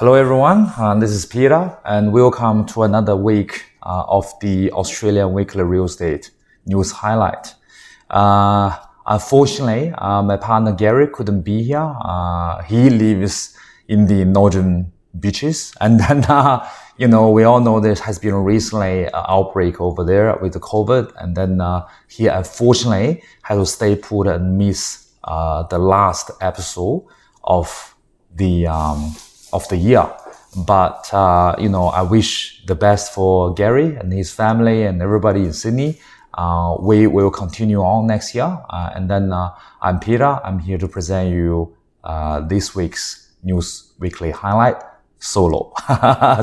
Hello everyone, this is Peter and welcome to another week of the Australian Weekly Real Estate News Highlight. Unfortunately, my partner Gary couldn't be here. He lives in the northern beaches and then, we all know there has been recently an outbreak over there with the COVID and then he unfortunately had to stay put and miss the last episode of the year. But, I wish the best for Gary and his family and everybody in Sydney. We will continue on next year. And then I'm Peter. I'm here to present you this week's News Weekly Highlight solo.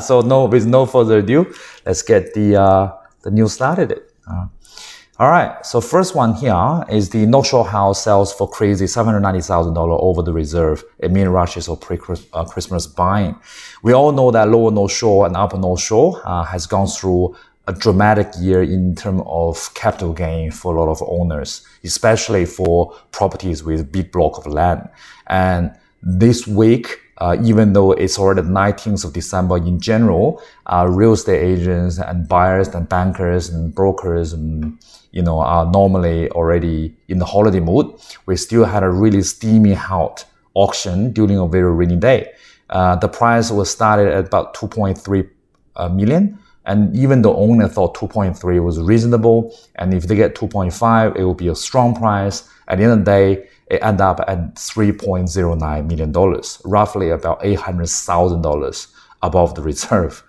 So with no further ado, let's get the news started. All right, so first one here is the North Shore house sells for crazy $790,000 over the reserve amid rushes of pre-Christmas buying. We all know that Lower North Shore and Upper North Shore has gone through a dramatic year in terms of capital gain for a lot of owners, especially for properties with big block of land. And this week, even though it's already the 19th of December in general, real estate agents and buyers and bankers and brokers and are normally already in the holiday mood. We still had a really steamy hot auction during a very rainy day. The price was started at about 2.3 million. And even the owner thought 2.3 was reasonable. And if they get 2.5, it will be a strong price. At the end of the day, it ended up at $3.09 million, roughly about $800,000 above the reserve.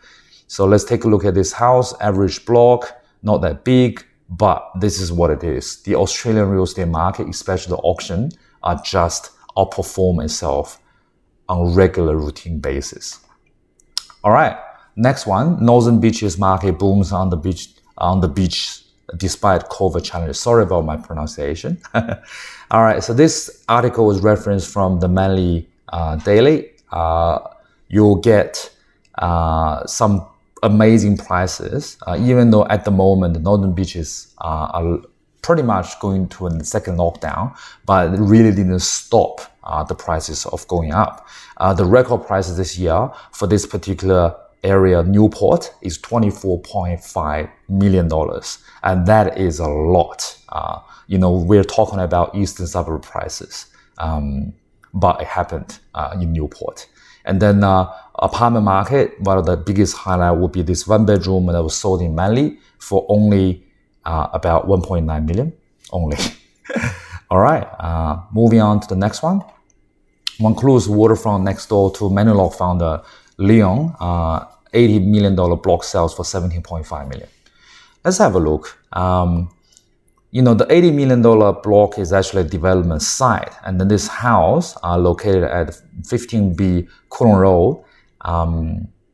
So let's take a look at this house. Average block, not that big, but this is what it is. The Australian real estate market, especially the auction, are just outperform itself on regular routine basis. All right, next one. Northern Beaches market booms on the beach despite COVID challenges. Sorry about my pronunciation. All right, so this article was referenced from the Manly Daily. You'll get some amazing prices, even though at the moment the northern beaches are pretty much going to a second lockdown, but it really didn't stop the prices of going up. The record prices this year for this particular area, Newport, is $24.5 million. And that is a lot. We're talking about eastern suburb prices, but it happened in Newport. And then apartment market, one of the biggest highlight would be this one bedroom that was sold in Manly for only about 1.9 million only. All right, moving on to the next one. Vaucluse waterfront next door to Menulog founder Leon, $80 million block sales for 17.5 million. Let's have a look. The $80 million block is actually a development site. And then this house, located at 15B Coolon Road,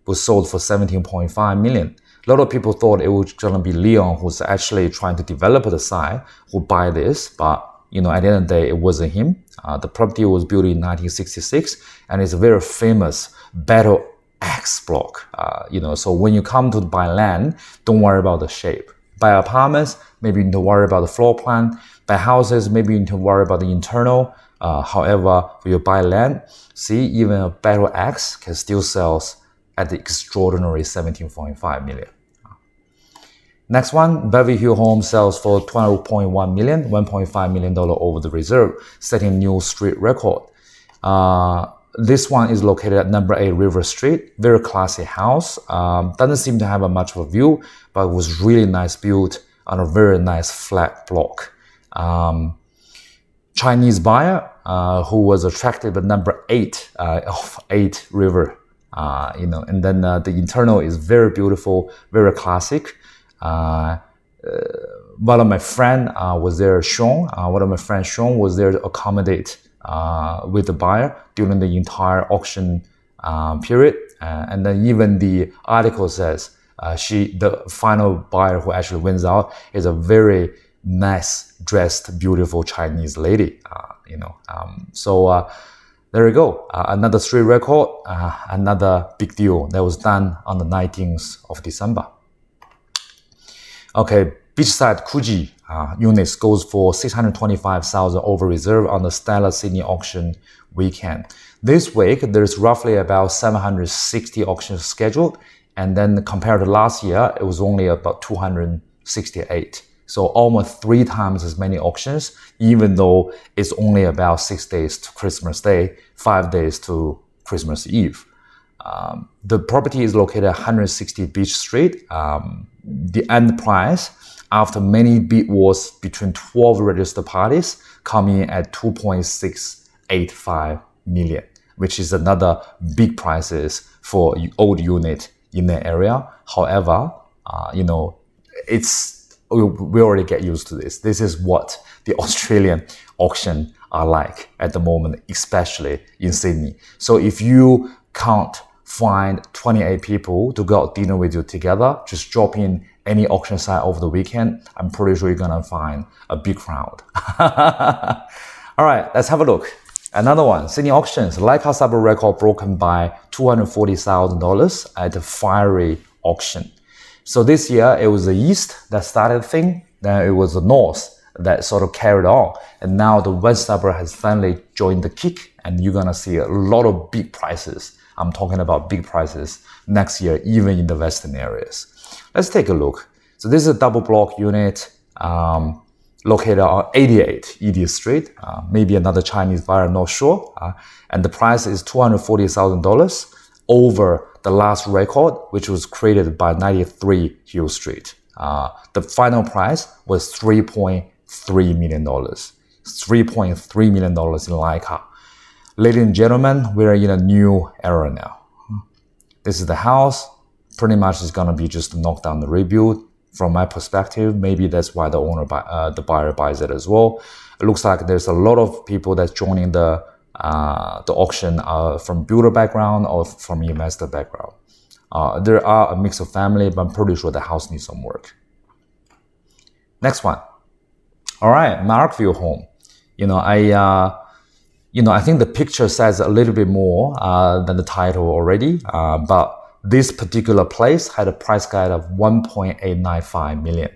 was sold for 17.5 million. A lot of people thought it was going to be Leon who's actually trying to develop the site who buy this, but at the end of the day, it wasn't him. The property was built in 1966 and it's a very famous Battle Axe block. So when you come to buy land, don't worry about the shape. Buy apartments, maybe you need to worry about the floor plan. Buy houses, maybe you need to worry about the internal. However, when you buy land, see, even a Battle Axe can still sell at the extraordinary 17.5 million. Next one, Beverly Hill Home sells for $12.1 million, $1.5 million over the reserve, setting new street record. This one is located at number 8 River Street. Very classy house. Doesn't seem to have much of a view, but it was really nice built on a very nice flat block. Chinese buyer who was attracted by number 8 of 8 River. And then the internal is very beautiful, very classic. One of my friend was there, Sean. One of my friends, Sean, was there to accommodate with the buyer during the entire auction period. And then even the article says the final buyer who actually wins out is a very nice dressed, beautiful Chinese lady. So there you go. Another street record, another big deal that was done on the 19th of December. Okay, Beachside Coogee units goes for 625,000 over reserve on the Stella Sydney auction weekend. This week, there's roughly about 760 auctions scheduled. And then compared to last year, it was only about 268. So almost 3 times as many auctions, even though it's only about 6 days to Christmas Day, 5 days to Christmas Eve. The property is located at 160 Beach Street. The end price, after many bid wars between 12 registered parties, coming in at 2.685 million, which is another big prices for old unit in the area. However, we already get used to this. This is what the Australian auction are like at the moment, especially in Sydney. So if you can't find 28 people to go out dinner with you together, just drop in any auction site over the weekend. I'm pretty sure you're gonna find a big crowd. All right, let's have a look. Another one, Sydney auctions. Leica suburb record broken by $240,000 at the Fiery auction. So this year, it was the East that started the thing, then it was the North that sort of carried on. And now the West suburb has finally joined the kick, and you're gonna see a lot of big prices. I'm talking about big prices next year, even in the Western areas. Let's take a look. So this is a double block unit located on 88 Edith Street. Maybe another Chinese buyer, not sure. And the price is $240,000 over the last record, which was created by 93 Hill Street. The final price was $3.3 million. $3.3 million in Leica. Ladies and gentlemen, we're in a new era now. This is the house. Pretty much it's gonna be just a knock down the rebuild. From my perspective, maybe that's why the buyer buys it as well. It looks like there's a lot of people that's joining the auction from builder background or from investor background. There are a mix of family, but I'm pretty sure the house needs some work. Next one. All right, Markville home. I think the picture says a little bit more than the title already, but this particular place had a price guide of $1.895 million.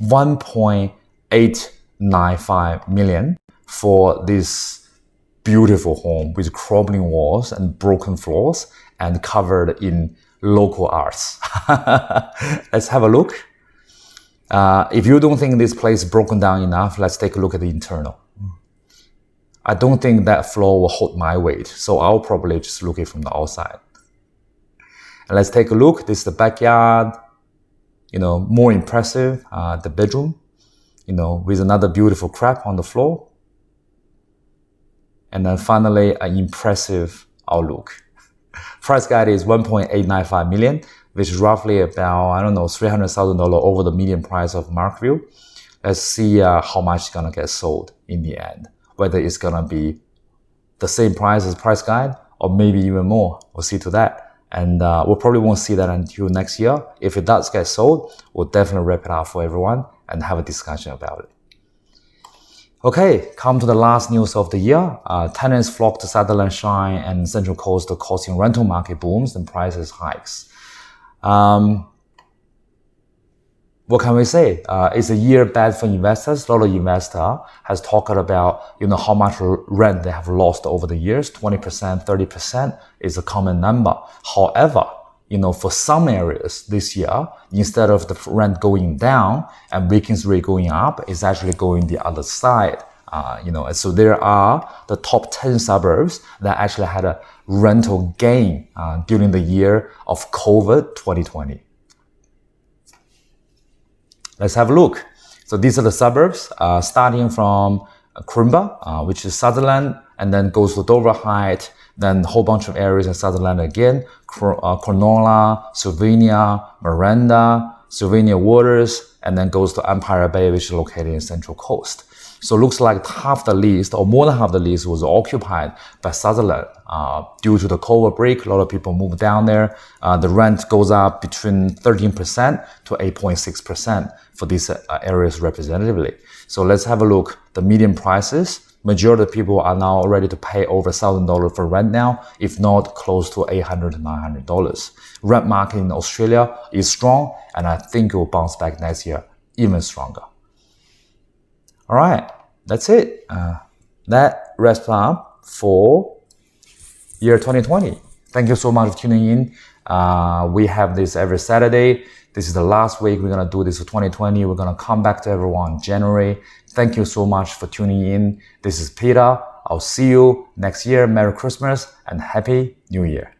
$1.895 million for this beautiful home with crumbling walls and broken floors and covered in local arts. Let's have a look. If you don't think this place is broken down enough, let's take a look at the internal. I don't think that floor will hold my weight, so I'll probably just look at it from the outside. And let's take a look. This is the backyard, more impressive, the bedroom, with another beautiful crab on the floor. And then finally, an impressive outlook. Price guide is $1.895 million, which is roughly about, $300,000 over the median price of Markville. Let's see how much is gonna get sold in the end. Whether it's gonna be the same price as price guide or maybe even more. We'll see to that. And we probably won't see that until next year. If it does get sold, we'll definitely wrap it up for everyone and have a discussion about it. Okay, come to the last news of the year. Tenants flock to Sutherland Shine and Central Coast, causing rental market booms and prices hikes. What can we say? It's a year bad for investors. A lot of investors has talked about, how much rent they have lost over the years. 20%, 30% is a common number. However, for some areas this year, instead of the rent going down and vacancy rate going up, it's actually going the other side. So there are the top 10 suburbs that actually had a rental gain during the year of COVID 2020. Let's have a look. So these are the suburbs, starting from Coomera, which is Sutherland, and then goes to Dover Heights, then a whole bunch of areas in Sutherland again, Cronulla, Sylvania, Miranda, Sylvania Waters, and then goes to Empire Bay, which is located in Central Coast. So it looks like half the list, or more than half the list, was occupied by Sutherland. Due to the COVID break, a lot of people moved down there. The rent goes up between 13% to 8.6% for these areas representatively. So let's have a look. The median prices, majority of people are now ready to pay over $1,000 for rent now, if not close to $800 to $900. Rent market in Australia is strong, and I think it will bounce back next year even stronger. All right, that's it. That wraps up for year 2020. Thank you so much for tuning in. We have this every Saturday. This is the last week. We're going to do this for 2020. We're going to come back to everyone in January. Thank you so much for tuning in. This is Peter. I'll see you next year. Merry Christmas and Happy New Year.